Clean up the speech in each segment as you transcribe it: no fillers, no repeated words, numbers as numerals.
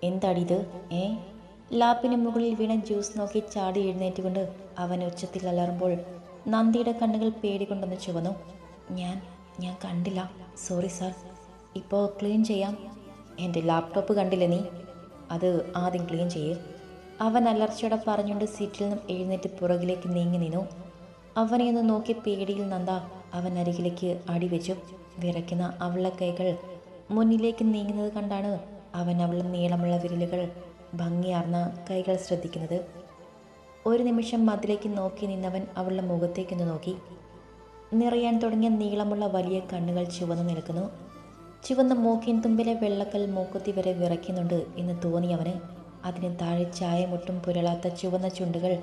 എന്താടിത്? ഏ ലാപ്പിന് മുകളിൽ വീണ ജ്യൂസ് നോക്കി ചാടി എഴുന്നേറ്റുകൊണ്ട് അവൻ ഉച്ചത്തിൽ അലറുമ്പോൾ നന്ദിയുടെ കണ്ണുകൾ പേടികൊണ്ടൊന്ന് ചുവന്നു. ഞാൻ ഞാൻ കണ്ടില്ല, സോറി സാർ. ഇപ്പോൾ ക്ലീൻ ചെയ്യാം. എൻ്റെ ലാപ്ടോപ്പ് കണ്ടില്ല നീ? അത് ആദ്യം ക്ലീൻ ചെയ്യ്. അവൻ അലർച്ചയോടെ പറഞ്ഞുകൊണ്ട് സീറ്റിൽ നിന്നും എഴുന്നേറ്റ് പുറകിലേക്ക് നീങ്ങി നിന്നു. അവനെ ഒന്ന് നോക്കി പേടിയിൽ നന്ദ അവൻ അരികിലേക്ക് അടിവെച്ചു. വിറയ്ക്കുന്ന അവളുടെ കൈകൾ മുന്നിലേക്ക് നീങ്ങുന്നത് കണ്ടാണ് അവൻ അവളുടെ നീളമുള്ള വിരലുകൾ ഭംഗിയാർന്ന കൈകൾ ശ്രദ്ധിക്കുന്നത്. ഒരു നിമിഷം അതിലേക്ക് നോക്കി നിന്നവൻ അവളുടെ മുഖത്തേക്കൊന്ന് നോക്കി. നിറയാൻ തുടങ്ങിയ നീളമുള്ള വലിയ കണ്ണുകൾ ചുവന്നു നിൽക്കുന്നു. ചുവന്ന മൂക്കിൻ തുമ്പിലെ വെള്ളക്കൽ മൂക്കുത്തി വരെ വിറയ്ക്കുന്നുണ്ട് എന്ന് തോന്നിയവന്. അതിന് താഴെ ചായമൊട്ടും പുരളാത്ത ചുവന്ന ചുണ്ടുകൾ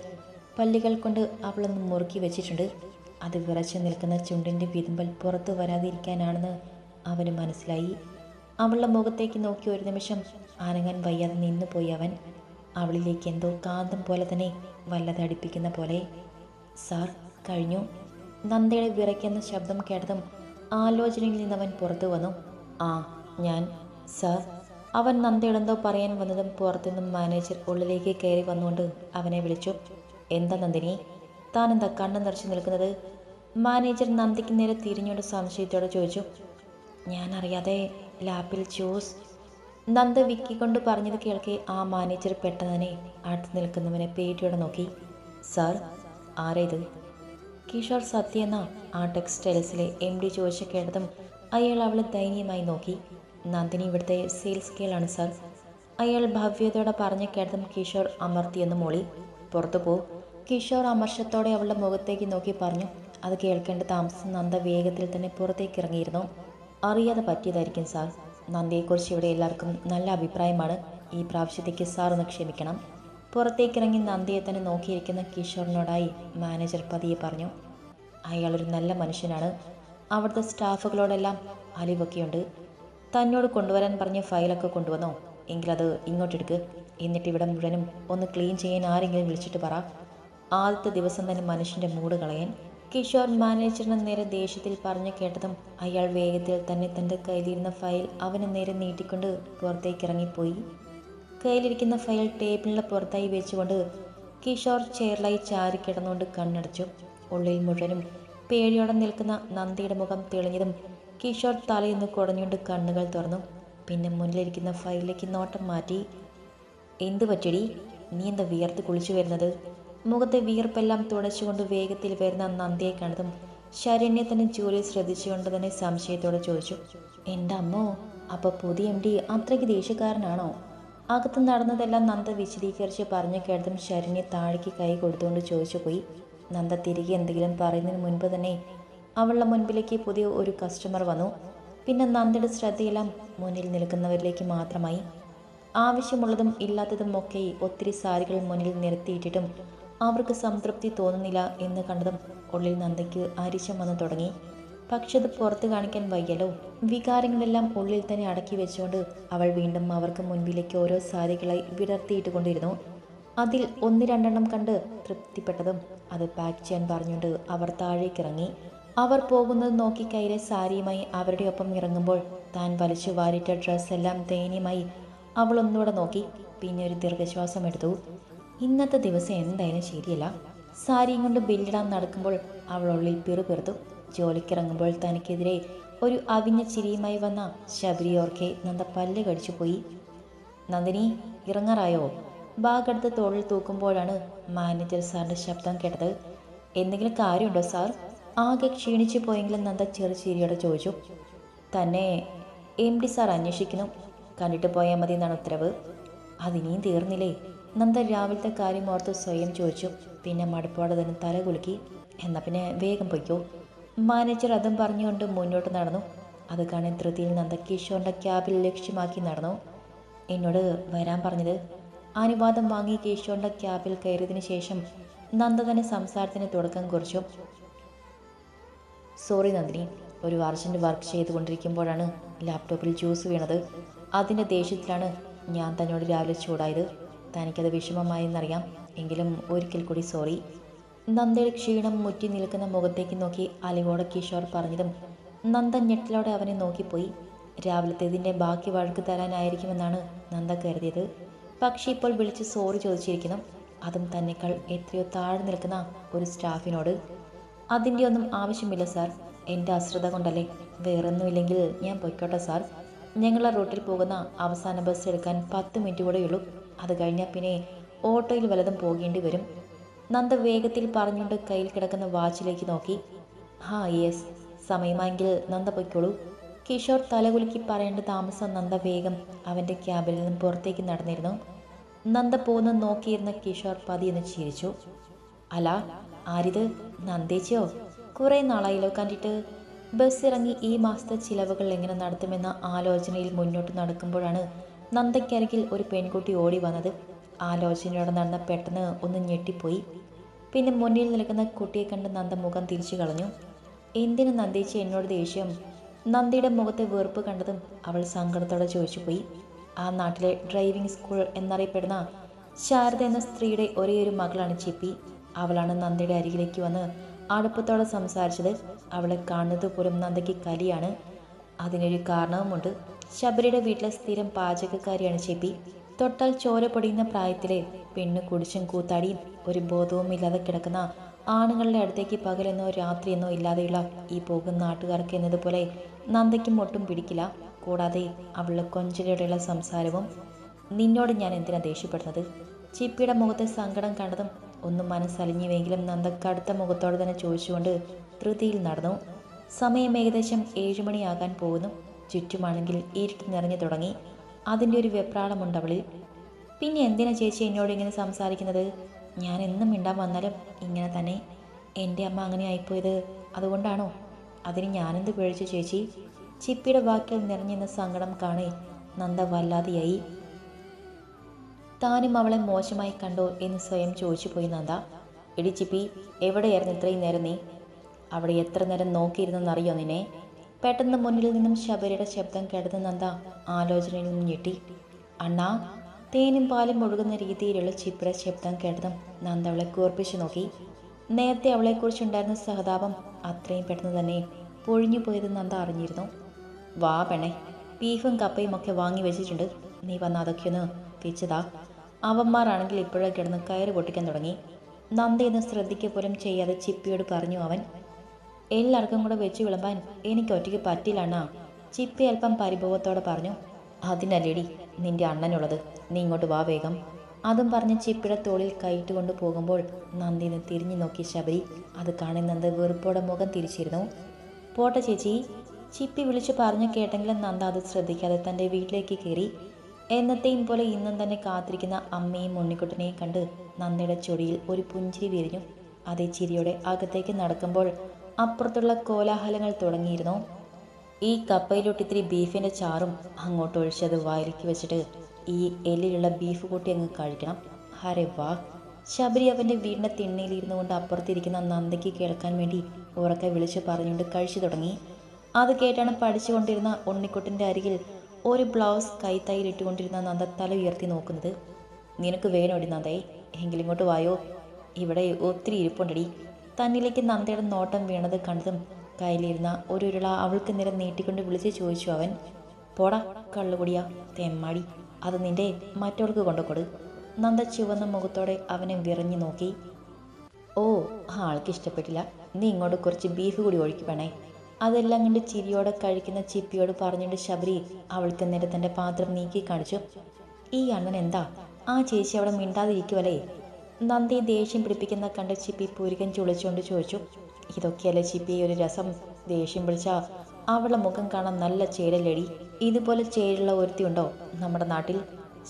പല്ലുകൾ കൊണ്ട് അവളൊന്ന് മുറുക്കി വെച്ചിട്ടുണ്ട്. അത് വിറച്ചു നിൽക്കുന്ന ചുണ്ടിൻ്റെ വിതുമ്പൽ പുറത്തു വരാതിരിക്കാനാണെന്ന് അവന് മനസ്സിലായി. അവളുടെ മുഖത്തേക്ക് നോക്കി ഒരു നിമിഷം അനങ്ങാൻ വയ്യാതെ നിന്നുപോയി അവൻ. അവളിലേക്ക് എന്തോ കാന്തം പോലെ തന്നെ വല്ലതടിപ്പിക്കുന്ന പോലെ. സാർ, കഴിഞ്ഞു. നന്ദയുടെ വിറയ്ക്കുന്ന ശബ്ദം കേട്ടതും ആലോചനയിൽ നിന്നവൻ പുറത്തു വന്നു. ആ ഞാൻ സാർ. അവൻ നന്ദയോടെന്തോ പറയാൻ വന്നതും പുറത്തുനിന്നും മാനേജർ ഉള്ളിലേക്ക് കയറി വന്നുകൊണ്ട് അവനെ വിളിച്ചു. എന്താ നന്ദിനി, താൻ എന്താ കണ്ണു നിറച്ചു നിൽക്കുന്നത്? മാനേജർ നന്ദിക്ക് നേരെ തിരിഞ്ഞുകൊണ്ട് സംശയത്തോടെ ചോദിച്ചു. ഞാൻ അറിയാതെ ലാപ്പിൽ ജ്യൂസ്. നന്ദ വിക്കിക്കൊണ്ട് പറഞ്ഞത് കേൾക്കെ ആ മാനേജർ പെട്ടെന്ന് തന്നെ അടുത്ത് നിൽക്കുന്നവനെ പേടിയോടെ നോക്കി. സാർ, ആരാ ഇത്? കിഷോർ സത്യ എന്ന ആ ടെക്സ്റ്റൈൽസിലെ MD ചോദിച്ച കേട്ടതും അയാൾ അവളെ ദയനീയമായി നോക്കി. നന്ദിനി ഇവിടുത്തെ സെയിൽസ് ഗേളാണ് സാർ. അയാൾ ഭവ്യതയോടെ പറഞ്ഞ കേട്ടതും കിഷോർ അമർത്തിയെന്ന് മോളി. പുറത്തു പോ. കിഷോർ അമർഷത്തോടെ അവളുടെ മുഖത്തേക്ക് നോക്കി പറഞ്ഞു. അത് കേൾക്കേണ്ട താമസം നന്ദ വേഗത്തിൽ തന്നെ പുറത്തേക്ക് ഇറങ്ങിയിരുന്നു. അറിയാതെ പറ്റിയതായിരിക്കും സാർ. നന്ദയെക്കുറിച്ച് ഇവിടെ എല്ലാവർക്കും നല്ല അഭിപ്രായമാണ്. ഈ പ്രാവശ്യത്തേക്ക് സാർ ഒന്ന് ക്ഷമിക്കണം. പുറത്തേക്കിറങ്ങി നന്ദയെ തന്നെ നോക്കിയിരിക്കുന്ന കിഷോറിനോടായി മാനേജർ പതിയെ പറഞ്ഞു. അയാളൊരു നല്ല മനുഷ്യനാണ്. അവിടുത്തെ സ്റ്റാഫുകളോടെല്ലാം അലിവൊക്കെയുണ്ട്. തന്നോട് കൊണ്ടുവരാൻ പറഞ്ഞ ഫയലൊക്കെ കൊണ്ടുവന്നോ? എങ്കിലത് ഇങ്ങോട്ടെടുക്ക്. എന്നിട്ട് ഇവിടെ മുഴുവനും ഒന്ന് ക്ലീൻ ചെയ്യാൻ ആരെങ്കിലും വിളിച്ചിട്ട് പറ. ആദ്യത്തെ ദിവസം തന്നെ മനുഷ്യൻ്റെ മൂഡ് കളയാൻ. കിഷോർ മാനേജറിന് നേരെ ദേഷ്യത്തിൽ പറഞ്ഞു കേട്ടതും അയാൾ വേഗത്തിൽ തന്നെ തൻ്റെ കയ്യിലിരുന്ന ഫയൽ അവന് നേരെ നീട്ടിക്കൊണ്ട് പുറത്തേക്ക് ഇറങ്ങിപ്പോയി. കയ്യിലിരിക്കുന്ന ഫയൽ ടേബിളിന് പുറത്തായി വെച്ചുകൊണ്ട് കിഷോർ ചെയറിലായി ചാരി കിടന്നുകൊണ്ട് കണ്ണടച്ചു. ഉള്ളിൽ മുഴുവനും പേടിയോടെ നിൽക്കുന്ന നന്ദിയുടെ മുഖം തെളിഞ്ഞതും കിഷോർ തലയൊന്ന് കുടഞ്ഞുകൊണ്ട് കണ്ണുകൾ തുറന്നു. പിന്നെ മുന്നിലിരിക്കുന്ന ഫയലിലേക്ക് നോട്ടം മാറ്റി. എന്ത് പറ്റിയടി? നീ എന്താ വിയർത്ത് കുളിച്ചു വരുന്നത്? മുഖത്തെ വിയർപ്പെല്ലാം തുടച്ചുകൊണ്ട് വേഗത്തിൽ വരുന്ന നന്ദിയെ കണ്ടതും ശരണ്യെ തന്നെ ജോലി ശ്രദ്ധിച്ചുകൊണ്ട് തന്നെ സംശയത്തോടെ ചോദിച്ചു. എൻ്റെ അമ്മോ, അപ്പോൾ പുതിയ MD അത്രയ്ക്ക് ദേഷ്യക്കാരനാണോ? അകത്ത് നടന്നതെല്ലാം നന്ദ വിശദീകരിച്ച് പറഞ്ഞു കേട്ടതും ശരണ്യെ താഴേക്ക് കൈ കൊടുത്തുകൊണ്ട് ചോദിച്ചു പോയി. നന്ദ തിരികെ എന്തെങ്കിലും പറയുന്നതിന് മുൻപ് തന്നെ അവളുടെ മുൻപിലേക്ക് പുതിയ ഒരു കസ്റ്റമർ വന്നു. പിന്നെ നന്ദയുടെ ശ്രദ്ധയെല്ലാം മുന്നിൽ നിൽക്കുന്നവരിലേക്ക് മാത്രമായി. ആവശ്യമുള്ളതും ഇല്ലാത്തതും ഒക്കെ ഒത്തിരി സാരികൾ മുന്നിൽ നിരത്തിയിട്ടിട്ടും അവർക്ക് സംതൃപ്തി തോന്നുന്നില്ല എന്ന് കണ്ടതും ഉള്ളിൽ നന്ദയ്ക്ക് അരിശം വന്നു തുടങ്ങി. പക്ഷെ അത് പുറത്ത് കാണിക്കാൻ വയ്യല്ലോ. വികാരങ്ങളെല്ലാം ഉള്ളിൽ തന്നെ അടക്കി വെച്ചുകൊണ്ട് അവൾ വീണ്ടും അവർക്ക് മുൻപിലേക്ക് ഓരോ സാരികളായി വിടർത്തിയിട്ട് കൊണ്ടിരുന്നു. അതിൽ 1-2 കണ്ട് തൃപ്തിപ്പെട്ടതും അത് പാക്ക് ചെയ്യാൻ പറഞ്ഞുകൊണ്ട് അവർ താഴേക്കിറങ്ങി. അവർ പോകുന്നത് നോക്കി കയ്യിലെ സാരിയുമായി അവരുടെ ഒപ്പം ഇറങ്ങുമ്പോൾ താൻ വലിച്ചു വാരിട്ട ഡ്രസ്സെല്ലാം ദയനീയമായി അവൾ ഒന്നുകൂടെ നോക്കി. പിന്നെ ഒരു ദീർഘശ്വാസം എടുത്തു. ഇന്നത്തെ ദിവസം എന്തായാലും ശരിയല്ല. സാരിയും കൊണ്ട് ബില്ലിടാൻ നടക്കുമ്പോൾ അവൾ ഉള്ളിൽ പിറുപിറുത്തു. ജോലിക്കിറങ്ങുമ്പോൾ തനിക്കെതിരെ ഒരു അവിഞ്ഞ ചിരിയുമായി വന്ന ശബരി ഓർക്കെ നന്ദ പല്ല് കടിച്ചു പോയി. നന്ദിനി, ഇറങ്ങാറായോ? ബാഗെടുത്ത് തോളിൽ തൂക്കുമ്പോഴാണ് മാനേജർ സാറിൻ്റെ ശബ്ദം കേട്ടത്. എന്തെങ്കിലും കാര്യമുണ്ടോ സാർ? ആകെ ക്ഷീണിച്ചു പോയെങ്കിലും നന്ദ ചെറുചിരിയോടെ ചോദിച്ചു. തന്നെ MD സാർ അന്വേഷിക്കുന്നു. കണ്ടിട്ട് പോയാൽ മതി എന്നാണ് ഉത്തരവ്. അതിനിയും തീർന്നില്ലേ? നന്ദ രാവിലത്തെ കാര്യം ഓർത്ത് സ്വയം ചോദിച്ചു. പിന്നെ മടുപ്പോടെ തന്നെ തല കുലുക്കി. എന്നാൽ പിന്നെ വേഗം പൊയ്ക്കോ. മാനേജർ അതും പറഞ്ഞുകൊണ്ട് മുന്നോട്ട് നടന്നു. അത് കാണാൻ ധൃതിയിൽ നന്ദ കിഷോറിൻ്റെ ക്യാബിൽ ലക്ഷ്യമാക്കി നടന്നു. എന്നോട് വരാൻ പറഞ്ഞത്. അനുവാദം വാങ്ങി കിഷോറിൻ്റെ ക്യാബിൽ കയറിയതിന് ശേഷം നന്ദ തന്നെ സംസാരത്തിന് തുടക്കം കുറിച്ചു. സോറി നന്ദിനി, ഒരു അർജൻറ്റ് വർക്ക് ചെയ്തുകൊണ്ടിരിക്കുമ്പോഴാണ് ലാപ്ടോപ്പിൽ ജ്യൂസ് വീണത്. അതിൻ്റെ ദേഷ്യത്തിലാണ് ഞാൻ തന്നോട് രാവിലെ ചൂടായത്. തനിക്കത് വിഷമമായെന്നറിയാം. എങ്കിലും ഒരിക്കൽ കൂടി സോറി. നന്ദയുടെ ക്ഷീണം മുറ്റി നിൽക്കുന്ന മുഖത്തേക്ക് നോക്കി അലിവോടെ കിഷോർ പറഞ്ഞതും നന്ദ ഞെട്ടലോടെ അവനെ നോക്കിപ്പോയി. രാവിലത്തേതിൻ്റെ ബാക്കി വഴക്ക് തരാനായിരിക്കുമെന്നാണ് നന്ദ കരുതിയത്. പക്ഷേ ഇപ്പോൾ വിളിച്ച് സോറി ചോദിച്ചിരിക്കുന്നു, അതും തന്നെക്കാൾ എത്രയോ താഴെ നിൽക്കുന്ന ഒരു സ്റ്റാഫിനോട്. അതിൻ്റെ ഒന്നും ആവശ്യമില്ല സാർ, എൻ്റെ അശ്രദ്ധ കൊണ്ടല്ലേ. വേറൊന്നുമില്ലെങ്കിൽ ഞാൻ പൊയ്ക്കോട്ടെ സാർ. ഞങ്ങൾ ആ റൂട്ടിൽ പോകുന്ന അവസാന ബസ് എടുക്കാൻ 10 മിനിറ്റ് കൂടെയുള്ളൂ. അത് കഴിഞ്ഞാൽ പിന്നെ ഓട്ടോയിൽ വല്ലതും പോകേണ്ടി വരും. നന്ദ വേഗത്തിൽ പറഞ്ഞുകൊണ്ട് കയ്യിൽ കിടക്കുന്ന വാച്ചിലേക്ക് നോക്കി. യെസ്, സമയമായെങ്കിൽ നന്ദ പൊയ്ക്കോളൂ. കിഷോർ തലകുലുക്കി പറയേണ്ട താമസം നന്ദ വേഗം അവൻ്റെ ക്യാബിൽ നിന്നും പുറത്തേക്ക് നടന്നിരുന്നു. നന്ദ പോകുന്ന നോക്കിയിരുന്ന കിഷോർ പതിയെന്ന് ചിരിച്ചു. അല്ല, ആരിത്? നന്ദേച്ചിയോ? കുറേ നാളായില്ലോ കണ്ടിട്ട്. ബസ് ഇറങ്ങി ഈ മാസത്തെ ചിലവുകൾ എങ്ങനെ നടത്തുമെന്ന ആലോചനയിൽ മുന്നോട്ട് നടക്കുമ്പോഴാണ് നന്ദയ്ക്കരികിൽ ഒരു പെൺകുട്ടി ഓടി വന്നത്. ആലോചനയോടെ നടന്ന പെട്ടെന്ന് ഒന്ന് ഞെട്ടിപ്പോയി. പിന്നെ മുന്നിൽ നിൽക്കുന്ന കുട്ടിയെ കണ്ട് നന്ദ മുഖം തിരിച്ചു കളഞ്ഞു. എന്തിനു നന്ദേച്ചി എന്നോട് ദേഷ്യം? നന്ദയുടെ മുഖത്തെ വെറുപ്പ് കണ്ടതും അവൾ സങ്കടത്തോടെ ചോദിച്ചുപോയി. ആ നാട്ടിലെ ഡ്രൈവിംഗ് സ്കൂൾ എന്നറിയപ്പെടുന്ന ശാരദ എന്ന സ്ത്രീയുടെ ഒരേയൊരു മകളാണ് ചിപ്പി. അവളാണ് നന്ദയുടെ അരികിലേക്ക് വന്ന് അടുപ്പത്തോടെ സംസാരിച്ചത്. അവളെ കാണുന്നത് പോലും നന്ദയ്ക്ക് കലിയാണ്. അതിനൊരു കാരണവുമുണ്ട്. ശബരിയുടെ വീട്ടിലെ സ്ഥിരം പാചകക്കാരിയാണ് ചിപ്പി. തൊട്ടാൽ ചോര പൊടിയുന്ന പ്രായത്തിലെ പെണ്ണ് കുടിച്ചും കൂത്താടിയും ഒരു ബോധവുമില്ലാതെ കിടക്കുന്ന ആണുങ്ങളുടെ അടുത്തേക്ക് പകലെന്നോ രാത്രിയെന്നോ ഇല്ലാതെയുള്ള ഈ പോകുന്ന നാട്ടുകാർക്ക് എന്നതുപോലെ നന്ദയ്ക്കും ഒട്ടും പിടിക്കില്ല. കൂടാതെ അവളുടെ കൊഞ്ചലോടെയുള്ള സംസാരവും. നിന്നോട് ഞാൻ എന്തിനാ ദേഷ്യപ്പെടുന്നത്? ചിപ്പിയുടെ മുഖത്തെ സങ്കടം കണ്ടതും ഒന്നും മനസ്സലിഞ്ഞുവെങ്കിലും നന്ദ കടുത്ത മുഖത്തോടെ തന്നെ ചോദിച്ചുകൊണ്ട് ധൃതിയിൽ നടന്നു. സമയം ഏകദേശം 7 മണിയാകാൻ പോകുന്നു. ചുറ്റുമാണെങ്കിൽ ഇരുട്ട് നിറഞ്ഞു തുടങ്ങി. അതിൻ്റെ ഒരു വെപ്രാളമുണ്ട് അവളിൽ. പിന്നെ എന്തിനാ ചേച്ചി എന്നോട് ഇങ്ങനെ സംസാരിക്കുന്നത്? ഞാൻ എന്നും മിണ്ടാൻ വന്നാലും ഇങ്ങനെ തന്നെ. എൻ്റെ അമ്മ അങ്ങനെ ആയിപ്പോയത് അതുകൊണ്ടാണോ? അതിന് ഞാനെന്ത് പിഴച്ചു ചേച്ചി? ചിപ്പിയുടെ വാക്കിൽ നിറഞ്ഞെന്ന സങ്കടം കാണേ നന്ദ വല്ലാതെയായി. താനും അവളെ മോശമായി കണ്ടോ എന്ന് സ്വയം ചോദിച്ചു പോയി നന്ദ. എടി ചിപ്പി, എവിടെയായിരുന്നു ഇത്രയും നേരം നീ? അവിടെ എത്ര നേരം നോക്കിയിരുന്നെന്നറിയോ നിന്നെ? പെട്ടെന്ന് മുന്നിൽ നിന്നും ശബരിയുടെ ശബ്ദം കേട്ടത് നന്ദ ആലോചനയിൽ നിന്നും ഞെട്ടി. അണ്ണാ. തേനും പാലും ഒഴുകുന്ന രീതിയിലുള്ള ചിപ്പിയുടെ ശബ്ദം കേട്ടതും നന്ദ അവളെ കൂർപ്പിച്ചു നോക്കി. നേരത്തെ അവളെക്കുറിച്ചുണ്ടായിരുന്ന സഹതാപം അത്രയും പെട്ടെന്ന് തന്നെ പൊഴിഞ്ഞു പോയത് നന്ദ അറിഞ്ഞിരുന്നു. വാ പെണ്ണെ, ബീഫും കപ്പയും ഒക്കെ വാങ്ങി വെച്ചിട്ടുണ്ട്. നീ വന്ന് അതൊക്കെ ഒന്ന് വെച്ചതാ. അവന്മാരാണെങ്കിൽ ഇപ്പോഴേ കിടന്ന് കയറ് പൊട്ടിക്കാൻ തുടങ്ങി. നന്ദയൊന്ന് ശ്രദ്ധിക്കുക പോലും ചെയ്യാതെ ചിപ്പിയോട് പറഞ്ഞു അവൻ. എല്ലാവർക്കും കൂടെ വെച്ച് വിളമ്പാൻ എനിക്ക് ഒറ്റയ്ക്ക് പറ്റില്ല. ചിപ്പി അല്പം പരിഭവത്തോടെ പറഞ്ഞു. അതിനല്ലേടി നിന്റെ അണ്ണനുള്ളത്. നീ ഇങ്ങോട്ട് വാ വേഗം. അതും പറഞ്ഞ് ചിപ്പിയുടെ തോളിൽ കൈയിട്ട് കൊണ്ട് പോകുമ്പോൾ നന്ദിന്ന് തിരിഞ്ഞു നോക്കി ശബരി. അത് കാണി നന്ദ വെറുപ്പോടെ മുഖം തിരിച്ചിരുന്നു. പോട്ടെ ചേച്ചി. ചിപ്പി വിളിച്ചു പറഞ്ഞു കേട്ടെങ്കിലും നന്ദ അത് ശ്രദ്ധിക്കാതെ തൻ്റെ വീട്ടിലേക്ക് കയറി. എന്നത്തെയും പോലെ ഇന്നും തന്നെ കാത്തിരിക്കുന്ന അമ്മയും ഉണ്ണിക്കുട്ടനെയും കണ്ട് നന്ദയുടെ ചൊടിയിൽ ഒരു പുഞ്ചിരി വിരിഞ്ഞു. അതേ ചിരിയോടെ അകത്തേക്ക് നടക്കുമ്പോൾ അപ്പുറത്തുള്ള കോലാഹലങ്ങൾ തുടങ്ങിയിരുന്നു. ഈ കപ്പയിലോട്ട് ഇത്തിരി ബീഫിൻ്റെ ചാറും അങ്ങോട്ട് ഒഴിച്ചത് വായിലേക്ക് വെച്ചിട്ട് ഈ എല്ലിലുള്ള ബീഫ് കൂട്ടി അങ്ങ് കഴിക്കണം. ഹരെ വാ. ശബരി അവൻ്റെ വീടിൻ്റെ തിണ്ണയിലിരുന്നു കൊണ്ട് അപ്പുറത്തിരിക്കുന്ന നന്ദയ്ക്ക് കേൾക്കാൻ വേണ്ടി ഉറക്കെ വിളിച്ച് പറഞ്ഞുകൊണ്ട് കഴിച്ചു തുടങ്ങി. അത് കേട്ടാണ് പഠിച്ചുകൊണ്ടിരുന്ന ഉണ്ണിക്കുട്ടൻ്റെ അരികിൽ ഒരു ബ്ലൗസ് കൈത്തൈയിലിട്ടുകൊണ്ടിരുന്ന നന്ദ തല ഉയർത്തി നോക്കുന്നത്. നിനക്ക് വേണോടി നന്ദേ? എങ്കിലും ഇങ്ങോട്ട് വായോ, ഇവിടെ ഒത്തിരി ഇരിപ്പുണ്ടടി. തന്നിലേക്ക് നന്ദയുടെ നോട്ടം വീണത് കണ്ടതും കയ്യിലിരുന്ന ഒരു ഉരുള അവൾക്ക് നേരെ നീട്ടിക്കൊണ്ട് വിളിച്ച് ചോദിച്ചു അവൻ. പോടാ കള്ളുകുടിയാ തെമ്മാടി, അത് നിന്റെ മറ്റവൾക്ക് കൊണ്ടുകൊടു. നന്ദ ചുവന്ന മുഖത്തോടെ അവനെ വിറഞ്ഞു നോക്കി. ഓ, ആൾക്ക് ഇഷ്ടപ്പെട്ടില്ല. നീ ഇങ്ങോട്ട് കുറച്ച് ബീഫ് കൂടി ഒഴിക്കണേ. അതെല്ലാം കണ്ട് ചിരിയോടെ കഴിക്കുന്ന ചിപ്പിയോട് പറഞ്ഞുകൊണ്ട് ശബരി അവൾക്ക് നേരെ തൻ്റെ പാത്രം നീക്കി കാണിച്ചു. ഈ അണ്ണൻ എന്താ? ആ ചേച്ചി അവിടെ മിണ്ടാതിരിക്കുവല്ലേ? നന്ദി ദേഷ്യം പിടിപ്പിക്കുന്ന കണ്ട് ചിപ്പി പൂരികൻ ചുളിച്ചുകൊണ്ട് ചോദിച്ചു. ഇതൊക്കെയല്ലേ ചിപ്പി ഒരു രസം? ദേഷ്യം പിടിച്ചാ അവളുടെ മുഖം കാണാൻ നല്ല ചേരല്ലേടി. ഇതുപോലെ ചേരുള്ള ഒരുത്തി ഉണ്ടോ നമ്മുടെ നാട്ടിൽ?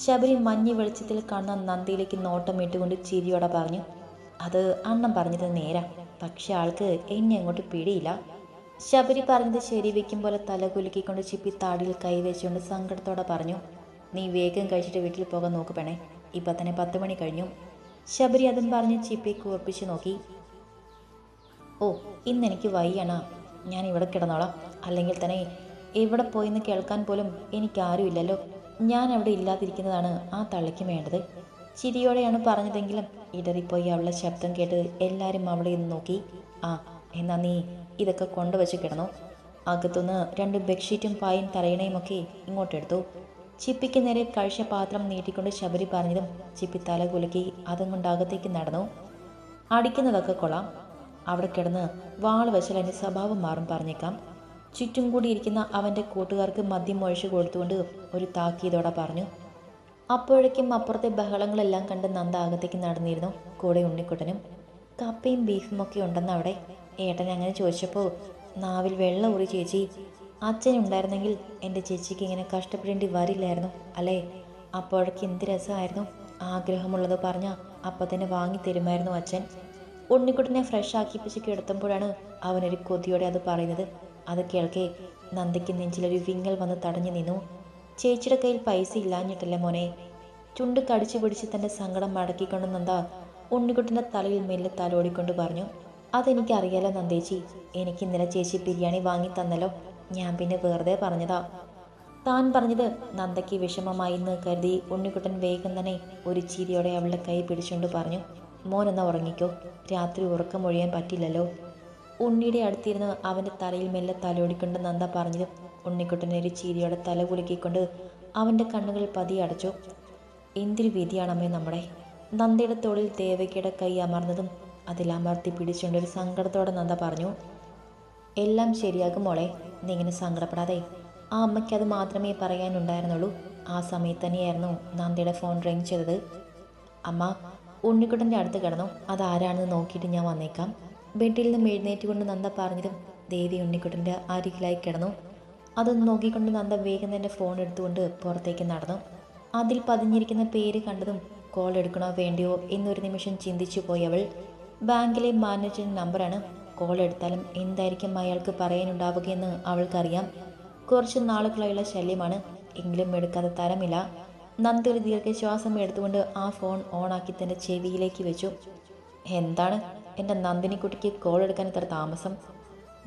ശബരി മഞ്ഞ് വെളിച്ചത്തിൽ കാണുന്ന നന്ദിയിലേക്ക് നോട്ടം ഇട്ടുകൊണ്ട് ചിരിയോടെ പറഞ്ഞു. അത് അണ്ണൻ പറഞ്ഞത് നേരാ, പക്ഷെ ആൾക്ക് എന്നെ അങ്ങോട്ട് പിടിയില്ല. ശബരി പറഞ്ഞത് ശരി വെക്കും പോലെ തല കുലുക്കിക്കൊണ്ട് ചിപ്പി താടിയിൽ കൈവച്ചുകൊണ്ട് സങ്കടത്തോടെ പറഞ്ഞു. നീ വേഗം കഴിച്ചിട്ട് വീട്ടിൽ പോകാൻ നോക്ക് പെണേ. ഇപ്പം തന്നെ 10 മണി കഴിഞ്ഞു. ശബരി അതും പറഞ്ഞ് ചിപ്പി കൂർപ്പിച്ച് നോക്കി. ഓ, ഇന്നെനിക്ക് വയ്യണ. ഞാൻ ഇവിടെ കിടന്നോളാം. അല്ലെങ്കിൽ തന്നെ എവിടെ പോയിന്ന് കേൾക്കാൻ പോലും എനിക്കാരുമില്ലല്ലോ. ഞാൻ അവിടെ ഇല്ലാതിരിക്കുന്നതാണ് ആ തള്ളയ്ക്ക് വേണ്ടത്. ചിരിയോടെയാണ് പറഞ്ഞതെങ്കിലും ഇടറിപ്പോയി അവളുടെ ശബ്ദം കേട്ട് എല്ലാവരും അവിടെ നിന്ന് നോക്കി. ആ, എന്നാ നീ ഇതൊക്കെ കൊണ്ടുവച്ച് കിടന്നു. അകത്തുനിന്ന് 2 ബെഡ്ഷീറ്റും പായും തലയിണയുമൊക്കെ ഇങ്ങോട്ടെടുത്തു. ചിപ്പിക്ക് നേരെ കഴിച്ച പാത്രം നീട്ടിക്കൊണ്ട് ശബരി പറഞ്ഞതും ചിപ്പി തല കുലുക്കി അതും കൊണ്ട് അകത്തേക്ക് നടന്നു. അടിക്കുന്നതൊക്കെ കൊള്ളാം. അവിടെ കിടന്ന് വാൾ വെച്ചാൽ എൻ്റെ സ്വഭാവം മാറും പറഞ്ഞേക്കാം. ചുറ്റും കൂടിയിരിക്കുന്ന അവൻ്റെ കൂട്ടുകാർക്ക് മദ്യം ഒഴിച്ചു കൊടുത്തുകൊണ്ട് ഒരു താക്കീതോടെ പറഞ്ഞു. അപ്പോഴേക്കും അപ്പുറത്തെ ബഹളങ്ങളെല്ലാം കണ്ട് നന്ദ അകത്തേക്ക് നടന്നിരുന്നു. കൂടെ ഉണ്ണിക്കുട്ടനും. കപ്പയും ബീഫും ഒക്കെ ഉണ്ടെന്ന് അവിടെ. ഏട്ടൻ അങ്ങനെ ചോദിച്ചപ്പോൾ നാവിൽ വെള്ളം ഊറി. ചേച്ചി, അച്ഛനുണ്ടായിരുന്നെങ്കിൽ എൻ്റെ ചേച്ചിക്ക് ഇങ്ങനെ കഷ്ടപ്പെടേണ്ടി വരില്ലായിരുന്നു അല്ലേ? അപ്പോഴേക്ക് എന്ത് രസമായിരുന്നു. ആഗ്രഹമുള്ളത് പറഞ്ഞാൽ അപ്പം തന്നെ വാങ്ങി തരുമായിരുന്നു അച്ഛൻ. ഉണ്ണിക്കുട്ടനെ ഫ്രഷ് ആക്കിപ്പിച്ച് കിടത്തുമ്പോഴാണ് അവനൊരു കൊതിയോടെ അത് പറയുന്നത്. അത് കേൾക്കെ നന്ദയ്ക്ക് നെഞ്ചിലൊരു വിങ്ങൽ വന്ന് തടഞ്ഞു നിന്നു. ചേച്ചിയുടെ കയ്യിൽ പൈസ ഇല്ലാഞ്ഞിട്ടല്ലേ മോനെ? ചുണ്ട് കടിച്ചു പിടിച്ച് തൻ്റെ സങ്കടം മടക്കിക്കൊണ്ട് നന്ദ ഉണ്ണിക്കുട്ടൻ്റെ തലയിൽ മെല്ലെ തലോടിക്കൊണ്ട് പറഞ്ഞു. അതെനിക്കറിയാലോ നന്ദേച്ചി, എനിക്ക് ഇന്നലെ ചേച്ചി ബിരിയാണി വാങ്ങി തന്നല്ലോ. ഞാൻ പിന്നെ വെറുതെ പറഞ്ഞതാ. താൻ പറഞ്ഞത് നന്ദയ്ക്ക് വിഷമമായി എന്ന് കരുതി ഉണ്ണിക്കുട്ടൻ വേഗം തന്നെ ഒരു ചിരിയോടെ അവളുടെ കൈ പിടിച്ചുകൊണ്ട് പറഞ്ഞു. മോനെന്നാ ഉറങ്ങിക്കോ, രാത്രി ഉറക്കമൊഴിയാൻ പറ്റില്ലല്ലോ. ഉണ്ണിയുടെ അടുത്തിരുന്ന് അവൻ്റെ തലയിൽ മെല്ലെ തലോടിക്കൊണ്ട് നന്ദ പറഞ്ഞത് ഉണ്ണിക്കുട്ടനെ ഒരു ചിരിയോടെ തല കുലുക്കിക്കൊണ്ട് അവൻ്റെ കണ്ണുകൾ പതിയെ അടച്ചു. എന്തൊരു വിധിയാണമ്മേ നമ്മുടെ. നന്ദയുടെ തോളിൽ ദേവകിയുടെ കൈ അമർന്നതും അതിലമർത്തി പിടിച്ചുകൊണ്ടൊരു സങ്കടത്തോടെ നന്ദ പറഞ്ഞു. എല്ലാം ശരിയാകും മോളെ, നീ ഇങ്ങനെ സങ്കടപ്പെടാതെ. ആ അമ്മയ്ക്ക് അത് മാത്രമേ പറയാനുണ്ടായിരുന്നുള്ളൂ. ആ സമയത്ത് തന്നെയായിരുന്നു നന്ദയുടെ ഫോൺ റിങ് ചെയ്തത്. അമ്മ, ഉണ്ണിക്കുട്ടൻ്റെ അടുത്ത് കിടന്നു. അതാരാണെന്ന് നോക്കിയിട്ട് ഞാൻ വന്നേക്കാം. ബെഡിൽ നിന്നും എഴുന്നേറ്റുകൊണ്ട് നന്ദ പറഞ്ഞതും ദേവി ഉണ്ണിക്കുട്ടൻ്റെ അരികിലായി കിടന്നു. അതൊന്ന് നോക്കിക്കൊണ്ട് നന്ദ വേഗം തന്നെ ഫോൺ എടുത്തുകൊണ്ട് പുറത്തേക്ക് നടന്നു. അതിൽ പതിഞ്ഞിരിക്കുന്ന പേര് കണ്ടതും കോൾ എടുക്കണോ വേണ്ടയോ എന്നൊരു നിമിഷം ചിന്തിച്ചു പോയി അവൾ. ബാങ്കിലെ മാനേജറിൻ്റെ നമ്പറാണ്. കോൾ എടുത്താലും എന്തായിരിക്കും അയാൾക്ക് പറയാനുണ്ടാവുകയെന്ന് അവൾക്കറിയാം. കുറച്ച് നാളുകളായുള്ള ശല്യമാണ്. എങ്കിലും എടുക്കാതെ തരമില്ല. നന്ദി ഒരു ദീർഘശ്വാസം എടുത്തുകൊണ്ട് ആ ഫോൺ ഓണാക്കി തൻ്റെ ചെവിയിലേക്ക് വെച്ചു. എന്താണ് എൻ്റെ നന്ദിനിക്കുട്ടിക്ക് കോൾ എടുക്കാൻ ഇത്ര താമസം?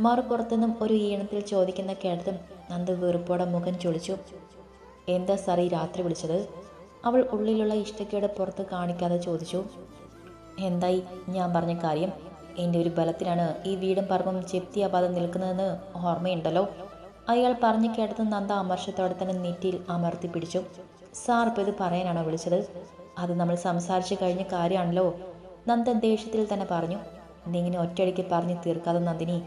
മറുപുറത്തുനിന്നും ഒരു ഈണത്തിൽ ചോദിക്കുന്ന കേട്ടതും നന്ദി വെറുപ്പോടെ മുഖം ചൊളിച്ചു. എന്താ സാർ ഈ രാത്രി വിളിച്ചത്? അവൾ ഉള്ളിലുള്ള ഇഷ്ടക്കേട് പുറത്ത് കാണിക്കാതെ ചോദിച്ചു. എന്തായി ഞാൻ പറഞ്ഞ കാര്യം? എൻ്റെ ഒരു ബലത്തിലാണ് ഈ വീടും പറമ്പും ചെപ്തിയാപാതെ നിൽക്കുന്നതെന്ന് ഓർമ്മയുണ്ടല്ലോ. അയാൾ പറഞ്ഞു കേട്ടത് നന്ദ അമർഷത്തോടെ തന്നെ നെറ്റിയിൽ അമർത്തി പിടിച്ചു. സാർ ഇപ്പോൾ ഇത് പറയാനാണോ വിളിച്ചത്? അത് നമ്മൾ സംസാരിച്ച് കഴിഞ്ഞ കാര്യമാണല്ലോ. നന്ദ ദേഷ്യത്തിൽ തന്നെ പറഞ്ഞു. നീ ഇങ്ങനെ ഒറ്റയടിക്ക് പറഞ്ഞ് തീർക്കാതെ നന്ദിനി.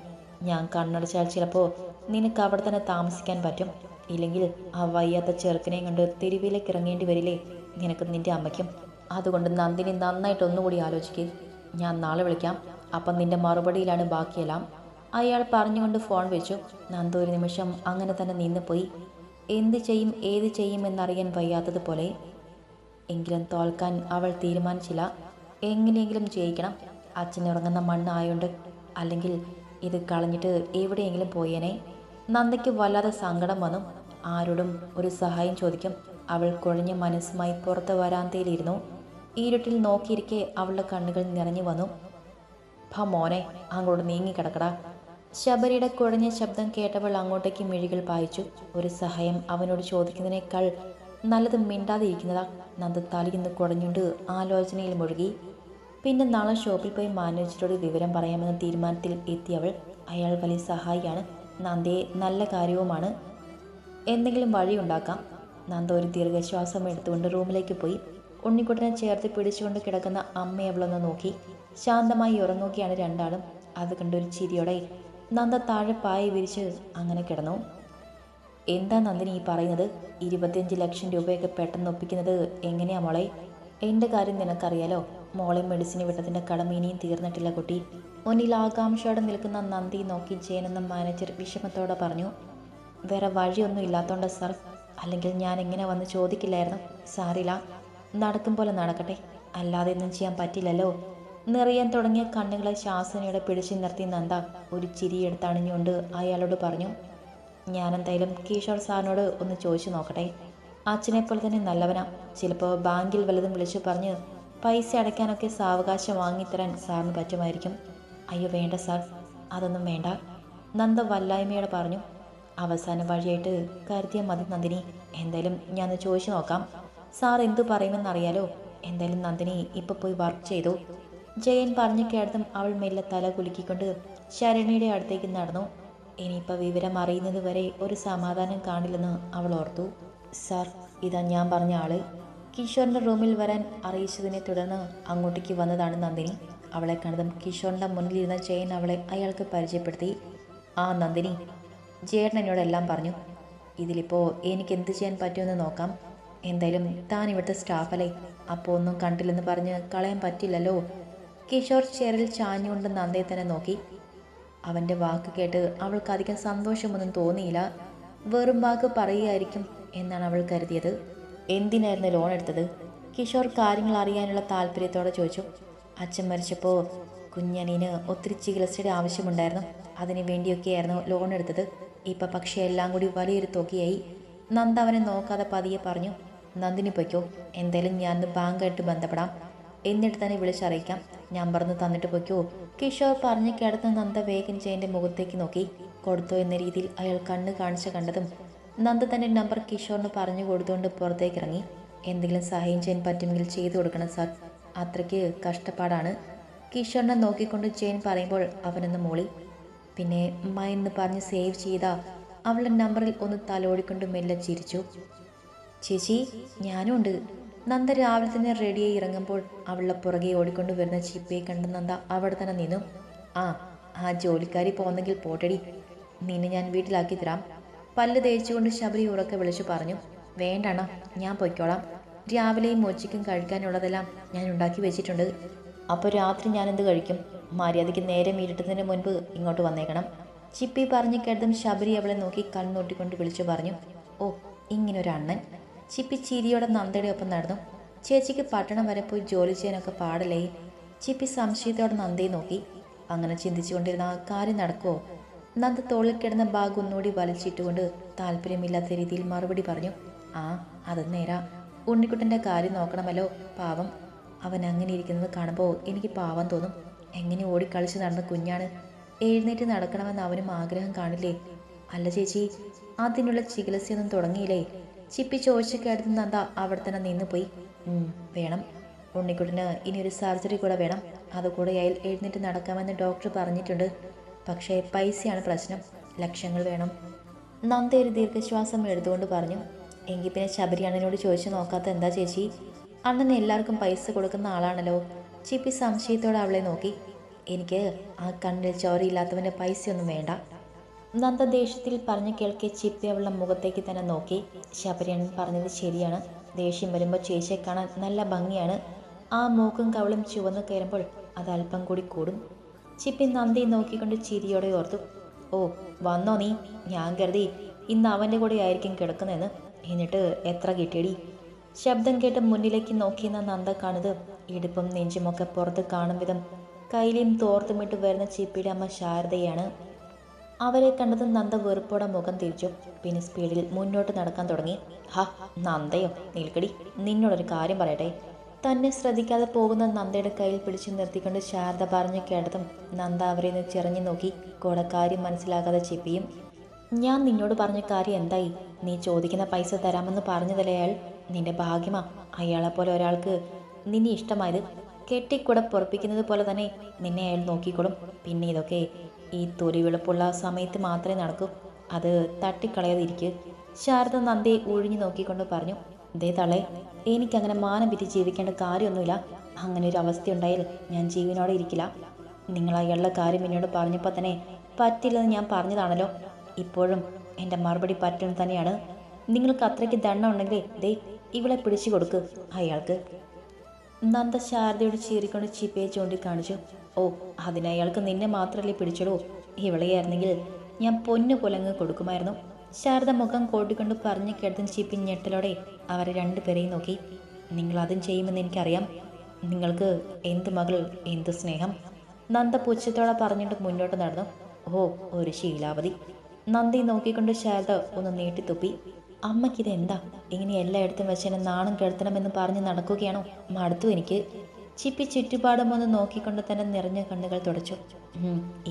ഞാൻ കണ്ണടച്ചാൽ ചിലപ്പോൾ നിനക്ക് അവിടെ തന്നെ താമസിക്കാൻ പറ്റും. ഇല്ലെങ്കിൽ ആ വയ്യാത്ത ചെറുക്കനെയും കണ്ട് തെരുവിലേക്ക് ഇറങ്ങേണ്ടി വരില്ലേ നിനക്ക് നിൻ്റെ അമ്മയ്ക്കും. അതുകൊണ്ട് നന്ദിനി നന്നായിട്ട് ഒന്നുകൂടി ആലോചിക്കുക. ഞാൻ നാളെ വിളിക്കാം. അപ്പം നിൻ്റെ മറുപടിയിലാണ് ബാക്കിയെല്ലാം. അയാൾ പറഞ്ഞുകൊണ്ട് ഫോൺ വെച്ചു. നന്ദ ഒരു നിമിഷം അങ്ങനെ തന്നെ നിന്നുപോയി. എന്ത് ചെയ്യും ഏത് ചെയ്യും എന്നറിയാൻ വയ്യാത്തതുപോലെ. എങ്കിലും തോൽക്കാൻ അവൾ തീരുമാനിച്ചില്ല. എങ്ങനെയെങ്കിലും ജയിക്കണം. അച്ഛനുറങ്ങുന്ന മണ്ണായോണ്ട്. അല്ലെങ്കിൽ ഇത് കളഞ്ഞിട്ട് എവിടെയെങ്കിലും പോയേനെ. നന്ദയ്ക്ക് വല്ലാതെ സങ്കടം വന്നു. ആരോടും ഒരു സഹായം ചോദിക്കും. അവൾ കുഴഞ്ഞ മനസ്സുമായി പുറത്ത് വരാന്തയിലിരുന്നു. ഇരുട്ടിൽ നോക്കിയിരിക്കെ അവളുടെ കണ്ണുകൾ നിറഞ്ഞു വന്നു. മോനെ, അങ്ങോട്ട് നീങ്ങിക്കിടക്കടാ. ശബരിയുടെ കുഴഞ്ഞ ശബ്ദം കേട്ടവൾ അങ്ങോട്ടേക്ക് മിഴികൾ പായിച്ചു. ഒരു സഹായം അവനോട് ചോദിക്കുന്നതിനേക്കാൾ നല്ലത് മിണ്ടാതെ ഇരിക്കുന്നതാ. നന്ദ തലയിന്ന് കുടഞ്ഞുകൊണ്ട് ആലോചനയിൽ മുഴുകി. പിന്നെ നാളെ ഷോപ്പിൽ പോയി മാനേജരോട് വിവരം പറയാമെന്ന തീരുമാനത്തിൽ എത്തിയവൾ. അയാൾ വലിയ സഹായിയാണ്. നന്ദയെ നല്ല കാര്യവുമാണ്. എന്തെങ്കിലും വഴിയുണ്ടാക്കാം. നന്ദ ഒരു ദീർഘശ്വാസം എടുത്തുകൊണ്ട് റൂമിലേക്ക് പോയി. ഉണ്ണിക്കുട്ടനെ ചേർത്ത് പിടിച്ചുകൊണ്ട് കിടക്കുന്ന അമ്മയെ അവളൊന്ന് നോക്കി. ശാന്തമായി ഉറങ്ങുകയാണ് രണ്ടാളും. അത് കണ്ടൊരു ചിരിയോടെ നന്ദ താഴെ പായ വിരിച്ച് അങ്ങനെ കിടന്നു. എന്താ നന്ദിനി ഈ പറയുന്നത്? 25 ലക്ഷം രൂപയൊക്കെ പെട്ടെന്ന് ഒപ്പിക്കുന്നത് എങ്ങനെയാ മോളെ? എൻ്റെ കാര്യം നിനക്കറിയാലോ. മോളെ മെഡിസിന് വിട്ടതിൻ്റെ കടം ഇനിയും തീർന്നിട്ടില്ല കുട്ടി. മുന്നിൽ ആകാംക്ഷയോടെ നിൽക്കുന്ന നന്ദി നോക്കി ജയൻ എന്ന മാനേജർ വിഷമത്തോടെ പറഞ്ഞു. വേറെ വഴിയൊന്നും ഇല്ലാത്തോണ്ട സാർ. അല്ലെങ്കിൽ ഞാൻ എങ്ങനെ വന്ന് ചോദിക്കില്ലായിരുന്നു. സാറില്ല, നടക്കും പോലെ നടക്കട്ടെ. അല്ലാതെ ഒന്നും ചെയ്യാൻ പറ്റില്ലല്ലോ. നിറയാൻ തുടങ്ങിയ കണ്ണുകളെ ശാസനയോടെ പിടിച്ചു നിർത്തി നന്ദ ഒരു ചിരിയെടുത്തണിഞ്ഞുകൊണ്ട് അയാളോട് പറഞ്ഞു. ഞാനെന്തായാലും കിഷോർ സാറിനോട് ഒന്ന് ചോദിച്ചു നോക്കട്ടെ. അച്ഛനെപ്പോലെ തന്നെ നല്ലവനാ. ചിലപ്പോൾ ബാങ്കിൽ വല്ലതും വിളിച്ചു പറഞ്ഞ് പൈസ അടയ്ക്കാനൊക്കെ സാവകാശം വാങ്ങിത്തരാൻ സാറിന് പറ്റുമായിരിക്കും. അയ്യോ വേണ്ട സാർ, അതൊന്നും വേണ്ട, നന്ദ വല്ലായ്മയോടെ പറഞ്ഞു. അവസാന വഴിയായിട്ട് കരുതിയാൽ മതി നന്ദിനി. എന്തായാലും ഞാൻ ചോദിച്ചു നോക്കാം. സാർ എന്തു പറയുമെന്നറിയാലോ. എന്തായാലും നന്ദിനി ഇപ്പോൾ പോയി വർക്ക് ചെയ്തു. ജയൻ പറഞ്ഞു കേട്ടതും അവൾ മെല്ലെ തല കുലുക്കിക്കൊണ്ട് ശരണ്യയുടെ അടുത്തേക്ക് നടന്നു. ഇനിയിപ്പോൾ വിവരം അറിയുന്നത് വരെ ഒരു സമാധാനം കാണില്ലെന്ന് അവൾ ഓർത്തു. സാർ, ഇതാ ഞാൻ പറഞ്ഞ ആള്. കിഷോറിൻ്റെ റൂമിൽ വരാൻ അറിയിച്ചതിനെ തുടർന്ന് അങ്ങോട്ടേക്ക് വന്നതാണ് നന്ദിനി. അവളെ കണ്ടതും കിഷോറിൻ്റെ മുന്നിലിരുന്ന ജയൻ അവളെ അയാൾക്ക് പരിചയപ്പെടുത്തി. ആ നന്ദിനി, ജേട്ടൻ എന്നോടെല്ലാം പറഞ്ഞു. ഇതിലിപ്പോൾ എനിക്ക് എന്ത് ചെയ്യാൻ പറ്റുമെന്ന് നോക്കാം. എന്തായാലും താൻ ഇവിടുത്തെ സ്റ്റാഫല്ലേ, അപ്പോൾ ഒന്നും കണ്ടില്ലെന്ന് പറഞ്ഞ് കളയാൻ പറ്റില്ലല്ലോ. കിഷോർ ചെയറിൽ ചാഞ്ഞുകൊണ്ട് നന്ദയെ തന്നെ നോക്കി. അവൻ്റെ വാക്ക് കേട്ട് അവൾക്ക് അധികം സന്തോഷമൊന്നും തോന്നിയില്ല. വെറും വാക്ക് പറയുകയായിരിക്കും എന്നാണ് അവൾ കരുതിയത്. എന്തിനായിരുന്നു ലോൺ എടുത്തത്? കിഷോർ കാര്യങ്ങൾ അറിയാനുള്ള താല്പര്യത്തോടെ ചോദിച്ചു. അച്ഛൻ മരിച്ചപ്പോൾ കുഞ്ഞനീന് ഒത്തിരി ചികിത്സയുടെ ആവശ്യമുണ്ടായിരുന്നു. അതിനു വേണ്ടിയൊക്കെയായിരുന്നു ലോൺ എടുത്തത്. ഇപ്പം പക്ഷേ എല്ലാം കൂടി വലിയൊരു തുകയായി. നന്ദ അവനെ നോക്കാതെ പതിയെ പറഞ്ഞു. നന്ദിനി പൊയ്ക്കോ, എന്തായാലും ഞാൻ ബാങ്കായിട്ട് ബന്ധപ്പെടാം, എന്നിട്ട് തന്നെ വിളിച്ചറിയിക്കാം. നമ്പർന്ന് തന്നിട്ട് പൊയ്ക്കോ. കിഷോർ പറഞ്ഞ് കിടന്ന് നന്ദ വേഗം ജയൻ്റെ മുഖത്തേക്ക് നോക്കി. കൊടുത്തോ എന്ന രീതിയിൽ അയാൾ കണ്ണ് കാണിച്ച് കണ്ടതും നന്ദ തൻ്റെ നമ്പർ കിഷോറിന് പറഞ്ഞു കൊടുത്തുകൊണ്ട് പുറത്തേക്ക് ഇറങ്ങി. എന്തെങ്കിലും സഹായം ചെയ്യാൻ പറ്റുമെങ്കിൽ ചെയ്തു കൊടുക്കണം സാർ, അത്രയ്ക്ക് കഷ്ടപ്പാടാണ്. കിഷോറിനെ നോക്കിക്കൊണ്ട് ജയൻ പറയുമ്പോൾ അവനൊന്ന് മൂളി. പിന്നെ എന്ന് പറഞ്ഞ് സേവ് ചെയ്ത അവളുടെ നമ്പറിൽ ഒന്ന് തലോടിക്കൊണ്ട് മെല്ലെ ചിരിച്ചു. ചേച്ചി, ഞാനും ഉണ്ട്. നന്ദ രാവിലെ തന്നെ റെഡിയായി ഇറങ്ങുമ്പോൾ അവളുടെ പുറകെ ഓടിക്കൊണ്ട് വരുന്ന ചിപ്പിയെ കണ്ട് നന്ദ അവിടെ തന്നെ നിന്നു. ആ ജോലിക്കാരി പോന്നെങ്കിൽ പോട്ടടി, നിന്നെ ഞാൻ വീട്ടിലാക്കി തരാം. പല്ല് തേച്ചുകൊണ്ട് ശബരി ഉറക്കെ വിളിച്ചു പറഞ്ഞു. വേണ്ടണ, ഞാൻ പൊയ്ക്കോളാം. രാവിലെയും ഉച്ചയ്ക്കും കഴിക്കാനുള്ളതെല്ലാം ഞാൻ ഉണ്ടാക്കി വെച്ചിട്ടുണ്ട്. അപ്പോൾ രാത്രി ഞാനെന്ത് കഴിക്കും? മര്യാദയ്ക്ക് നേരം ഇരുട്ടുന്നതിന് മുൻപ് ഇങ്ങോട്ട് വന്നേക്കണം. ചിപ്പി പറഞ്ഞു കേട്ടതും ശബരി അവളെ നോക്കി കണ്ണൊട്ടിക്കൊണ്ട് വിളിച്ചു പറഞ്ഞു. ഓ, ഇങ്ങനൊരു അണ്ണൻ. ചിപ്പി ചിരിയോടെ നന്ദയുടെ ഒപ്പം നടന്നു. ചേച്ചിക്ക് പട്ടണം വരെ പോയി ജോലി ചെയ്യാനൊക്കെ പാടല്ലേ? ചിപ്പി സംശയത്തോടെ നന്ദയെ നോക്കി. അങ്ങനെ ചിന്തിച്ചുകൊണ്ടിരുന്ന കാര്യം നടക്കുമോ? നന്ദ തോളിൽ കിടന്ന ബാഗ് ഒന്നുകൂടി വലിച്ചിട്ടുകൊണ്ട് താല്പര്യമില്ലാത്ത രീതിയിൽ മറുപടി പറഞ്ഞു. അത് നേരാ. ഉണ്ണിക്കുട്ടൻ്റെ കാര്യം നോക്കണമല്ലോ, പാവം. അവൻ അങ്ങനെ ഇരിക്കുന്നത് കാണുമ്പോൾ എനിക്ക് പാവം തോന്നും. എങ്ങനെ ഓടിക്കളിച്ച് നടന്ന കുഞ്ഞാണ്. എഴുന്നേറ്റ് നടക്കണമെന്ന് അവനും ആഗ്രഹം കാണില്ലേ? അല്ല ചേച്ചി, അതിനുള്ള ചികിത്സയൊന്നും തുടങ്ങിയില്ലേ? ചിപ്പി ചോദിച്ചു കേട്ടത് നന്ദ അവിടെ തന്നെ നിന്നുപോയി. വേണം. ഉണ്ണിക്കുട്ടന് ഇനിയൊരു സർജറി കൂടെ വേണം. അതുകൂടെ അയാൾ എഴുന്നേറ്റ് നടക്കാമെന്ന് ഡോക്ടർ പറഞ്ഞിട്ടുണ്ട്. പക്ഷേ പൈസയാണ് പ്രശ്നം. ലക്ഷങ്ങൾ വേണം. നന്ദ ഒരു ദീർഘശ്വാസം എടുത്തുകൊണ്ട് പറഞ്ഞു. എങ്കിൽ പിന്നെ ശബരി അണ്ണനോട് ചോദിച്ചു നോക്കാത്ത എന്താ ചേച്ചി? അണ്ണൻ എല്ലാവർക്കും പൈസ കൊടുക്കുന്ന ആളാണല്ലോ. ചിപ്പി സംശയത്തോടെ അവളെ നോക്കി. എനിക്ക് ആ കണ്ണിൽ ചോരയില്ലാത്തവൻ്റെ പൈസയൊന്നും വേണ്ട. നന്ദ ദേഷ്യത്തിൽ പറഞ്ഞു കേൾക്കെ ചിപ്പി അവളുടെ മുഖത്തേക്ക് തന്നെ നോക്കി. ശബരിയണ്ണൻ പറഞ്ഞത് ശരിയാണ്. ദേഷ്യം വരുമ്പോൾ ചേച്ചിയെ കാണാൻ നല്ല ഭംഗിയാണ്. ആ മൂക്കും കവളും ചുവന്നു കയറുമ്പോൾ അത് അല്പം കൂടി കൂടും. ചിപ്പി നന്ദി നോക്കിക്കൊണ്ട് ചിരിയോടെ ഓർത്തു. ഓ, വന്നോ നീ? ഞാൻ കരുതി ഇന്ന് അവൻ്റെ കൂടെ ആയിരിക്കും കിടക്കുന്നതെന്ന്. എന്നിട്ട് എത്ര കിട്ടിയടി? ശബ്ദം കേട്ട് മുന്നിലേക്ക് നോക്കിയെന്ന നന്ദ കാണുന്നത് ഇടുപ്പും നെഞ്ചുമൊക്കെ പുറത്ത് കാണും വിധം കയ്യിലും തോർത്തുമിട്ട് വരുന്ന ചിപ്പിയുടെ അമ്മ ശാരദയാണ്. അവരെ കണ്ടത് നന്ദ വെറുപ്പോടെ മുഖം തിരിച്ചു. പിന്നെ സ്പീഡിൽ മുന്നോട്ട് നടക്കാൻ തുടങ്ങി. നന്ദയോ, നിൽക്കടി, നിന്നോടൊരു കാര്യം പറയട്ടെ. തന്നെ ശ്രദ്ധിക്കാതെ പോകുന്ന നന്ദയുടെ കയ്യിൽ പിടിച്ചു നിർത്തിക്കൊണ്ട് ശാരദ പറഞ്ഞു കേട്ടതും നന്ദ അവരെ നിന്ന് ചിറഞ്ഞു നോക്കി. കൂടെ കാര്യം മനസ്സിലാകാതെ ചിപ്പിയും. ഞാൻ നിന്നോട് പറഞ്ഞ കാര്യം എന്തായി? നീ ചോദിക്കുന്ന പൈസ തരാമെന്ന് പറഞ്ഞതല്ലേ അയാൾ? നിന്റെ ഭാഗ്യമാ അയാളെപ്പോലെ ഒരാൾക്ക് നിന്നെ ഇഷ്ടമായത്. കെട്ടിക്കൂടെ പൊറപ്പിക്കുന്നത് പോലെ തന്നെ നിന്നെ അയാൾ നോക്കിക്കോളും. പിന്നെ ഇതൊക്കെ ഈ തൊലി വെളുപ്പുള്ള സമയത്ത് മാത്രമേ നടക്കൂ. അത് തട്ടിക്കളയാതിരിക്കുക. ശാരദ നന്ദയെ ഒഴിഞ്ഞു നോക്കിക്കൊണ്ട് പറഞ്ഞു. ദേ തള്ളേ, എനിക്കങ്ങനെ മാനം വിറ്റ് ജീവിക്കേണ്ട കാര്യമൊന്നുമില്ല. അങ്ങനെ ഒരു അവസ്ഥയുണ്ടായാൽ ഞാൻ ജീവനോടെ ഇരിക്കില്ല. നിങ്ങൾ അയാളുടെ കാര്യം എന്നോട് പറഞ്ഞപ്പോൾ തന്നെ പറ്റില്ലെന്ന് ഞാൻ പറഞ്ഞതാണല്ലോ. ഇപ്പോഴും എൻ്റെ മറുപടി പറ്റും തന്നെയാണ്. നിങ്ങൾക്ക് അത്രയ്ക്ക് ദണ്ണം ഉണ്ടെങ്കിൽ ദേ ഇവളെ പിടിച്ചു കൊടുക്ക് അയാൾക്ക്. നന്ദ ശാരദയോട് ചീറിക്കൊണ്ട് ചിപ്പയെ ചൂണ്ടിക്കാണിച്ചു. ഓ, അതിനയാൾക്ക് നിന്നെ മാത്രമല്ലേ പിടിച്ചോളൂ. ഇവളെയായിരുന്നെങ്കിൽ ഞാൻ പൊന്നു പൊലങ്ങ് കൊടുക്കുമായിരുന്നു. ശാരദ മുഖം കോട്ടിക്കൊണ്ട് പറഞ്ഞു കേട്ടതും ചിപ്പി ഞെട്ടലോടെ അവരെ രണ്ടുപേരെയും നോക്കി. നിങ്ങളതും ചെയ്യുമെന്ന് എനിക്കറിയാം. നിങ്ങൾക്ക് എന്ത് മകൾ, എന്ത് സ്നേഹം. നന്ദ പുച്ഛത്തോടെ പറഞ്ഞിട്ട് മുന്നോട്ട് നടന്നു. ഓ, ഒരു ശീലാവതി. നന്ദി നോക്കിക്കൊണ്ട് ശാരദ ഒന്ന് നീട്ടിത്തുപ്പി. അമ്മയ്ക്കിതെന്താ ഇങ്ങനെ എല്ലായിടത്തും വെച്ച് എന്നെ നാണം കെടുത്തണമെന്ന് പറഞ്ഞ് നടക്കുകയാണോ? മടുത്തു എനിക്ക്. ചിപ്പി ചുറ്റുപാടും ഒന്ന് നോക്കിക്കൊണ്ട് തന്നെ നിറഞ്ഞ കണ്ണുകൾ തുടച്ചു.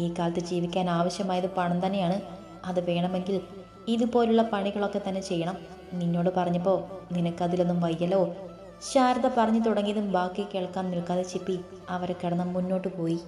ഈ കാലത്ത് ജീവിക്കാൻ ആവശ്യമായത് പണം തന്നെയാണ്. അത് വേണമെങ്കിൽ ഇതുപോലുള്ള പണികളൊക്കെ തന്നെ ചെയ്യണം. നിന്നോട് പറഞ്ഞപ്പോൾ നിനക്കതിലൊന്നും വയ്യല്ലോ. ശാരദ പറഞ്ഞു തുടങ്ങിയതും ബാക്കി കേൾക്കാൻ നിൽക്കാതെ ചിപ്പി അവരെ കിടന്ന് മുന്നോട്ട് പോയി.